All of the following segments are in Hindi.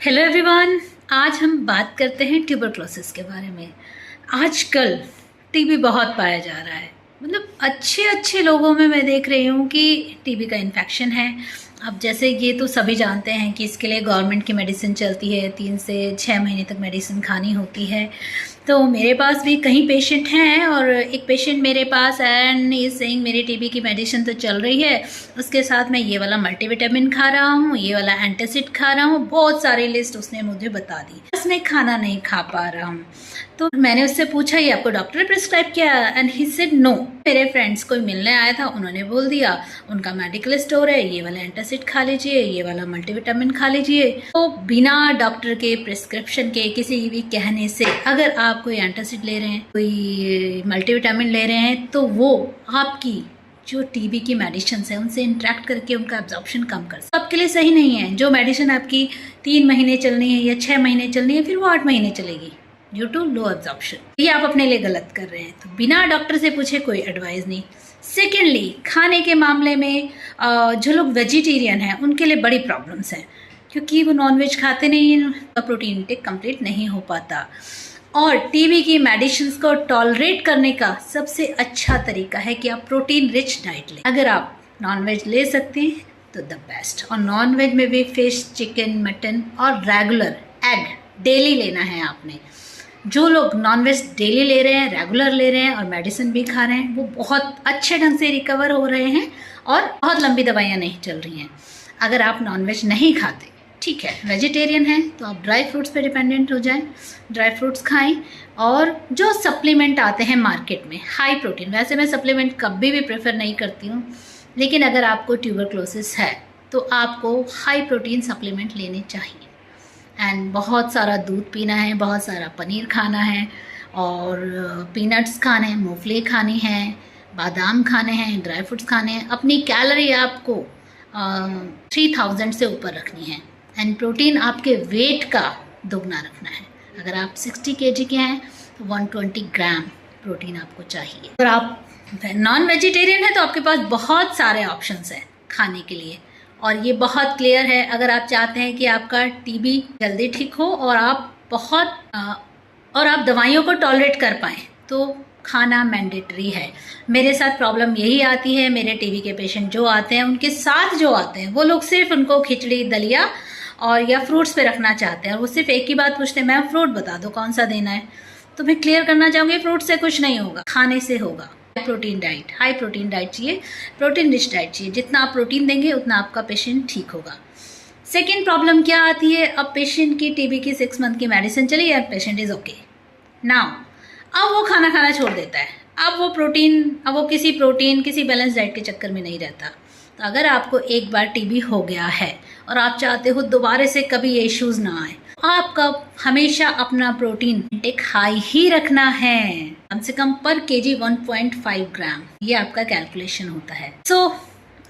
हेलो एवरीवन, आज हम बात करते हैं ट्यूबरक्लोसिस के बारे में। आजकल टीबी बहुत पाया जा रहा है। मतलब अच्छे अच्छे लोगों में मैं देख रही हूँ कि टीबी का इन्फेक्शन है। अब जैसे ये तो सभी जानते हैं कि इसके लिए गवर्नमेंट की मेडिसिन चलती है, 3 से 6 महीने तक मेडिसिन खानी होती है। तो मेरे पास भी कई पेशेंट हैं और एक पेशेंट मेरे पास एंड इज सेइंग मेरी टीबी की मेडिसिन तो चल रही है, उसके साथ मैं ये वाला मल्टीविटामिन खा रहा हूँ, ये वाला एंटासिड खा रहा हूँ, बहुत सारी लिस्ट उसने मुझे बता दी, बस मैं खाना नहीं खा पा रहा हूँ। तो मैंने उससे पूछा ये आपको डॉक्टर ने प्रिस्क्राइब किया एंड ही सेड नो। मेरे फ्रेंड्स कोई मिलने आया था, उन्होंने बोल दिया उनका मेडिकल स्टोर है, ये वाला एंटासिड खा लीजिए, ये वाला मल्टीविटामिन खा लीजिए। तो बिना डॉक्टर के प्रिस्क्रिप्शन के किसी भी कहने से अगर आप कोई एंटासिड ले रहे हैं, कोई मल्टीविटामिन ले रहे हैं, तो वो आपकी जो टीबी की मेडिसिन है उनसे इंटरेक्ट करके उनका एब्जॉर्प्शन कम कर सकते, आपके लिए सही नहीं है। जो मेडिसिन आपकी 3 महीने चलनी है या 6 महीने चलनी है, फिर वो 8 महीने चलेगी ड्यू टू लो एब्जॉर्प्शन। ये आप अपने लिए गलत कर रहे हैं। तो बिना डॉक्टर से पूछे कोई एडवाइस नहीं। सेकेंडली, खाने के मामले में जो लोग वेजिटेरियन हैं उनके लिए बड़ी प्रॉब्लम्स हैं, क्योंकि वो नॉनवेज खाते नहीं हैं, प्रोटीन इंटेक कंप्लीट नहीं हो पाता। और टीबी की मेडिसिन्स को टॉलरेट करने का सबसे अच्छा तरीका है कि आप प्रोटीन रिच डाइट लें। अगर आप नॉनवेज ले सकते हैं तो द बेस्ट। और नॉनवेज में भी फिश, चिकन, मटन और रेगुलर एग डेली लेना है आपने। जो लोग नॉनवेज डेली ले रहे हैं, रेगुलर ले रहे हैं और मेडिसिन भी खा रहे हैं, वो बहुत अच्छे ढंग से रिकवर हो रहे हैं और बहुत लंबी दवाइयाँ नहीं चल रही हैं। अगर आप नॉनवेज नहीं खाते, ठीक है, वेजिटेरियन हैं, तो आप ड्राई फ्रूट्स पे डिपेंडेंट हो जाएं, ड्राई फ्रूट्स खाएं। और जो सप्लीमेंट आते हैं मार्केट में हाई प्रोटीन, वैसे मैं सप्लीमेंट कभी भी प्रेफर नहीं करती हूँ, लेकिन अगर आपको ट्यूबरक्लोसिस है तो आपको हाई प्रोटीन सप्लीमेंट लेने चाहिए। एंड बहुत सारा दूध पीना है, बहुत सारा पनीर खाना है और पीनट्स खाने हैं, मूंगफली खानी है, बादाम खाने हैं, ड्राई फ्रूट्स खाने हैं। अपनी कैलोरी आपको 3000 से ऊपर रखनी है एंड प्रोटीन आपके वेट का दोगुना रखना है। अगर आप 60 kg के हैं तो 120 ग्राम प्रोटीन आपको चाहिए। अगर आप नॉन वेजिटेरियन हैं तो आपके पास बहुत सारे ऑप्शंस हैं खाने के लिए, और ये बहुत क्लियर है। अगर आप चाहते हैं कि आपका टीबी जल्दी ठीक हो और आप दवाइयों को टॉलरेट कर पाएँ, तो खाना मैंडेटरी है। मेरे साथ प्रॉब्लम यही आती है। मेरे टीबी के पेशेंट जो आते हैं, उनके साथ जो आते हैं, वो लोग सिर्फ उनको खिचड़ी, दलिया और या फ्रूट्स पे रखना चाहते हैं और वो सिर्फ एक ही बात पूछते हैं, मैम फ्रूट बता दो कौन सा देना है। तो मैं क्लियर करना चाहूँगी, फ्रूट से कुछ नहीं होगा, खाने से होगा। Protein diet, high protein diet चाहिए, प्रोटीन रिच डाइट चाहिए। जितना आप प्रोटीन देंगे उतना आपका पेशेंट ठीक होगा। सेकेंड प्रॉब्लम क्या आती है, अब पेशेंट की टीबी की 6 मंथ की मेडिसिन चली है, पेशेंट इज ओके नाउ, अब वो खाना खाना छोड़ देता है। अब वो किसी बैलेंस डाइट के चक्कर में नहीं रहता। तो अगर आपको एक बार टीबी हो गया है और आप चाहते हो दोबारा से कभी ये इश्यूज ना आए, आपका हमेशा अपना प्रोटीन इंटेक हाई ही रखना है, कम से कम पर केजी 1.5 ग्राम। ये आपका कैलकुलेशन होता है।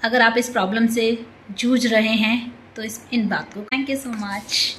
अगर आप इस प्रॉब्लम से जूझ रहे हैं तो इन बात को, थैंक यू सो मच।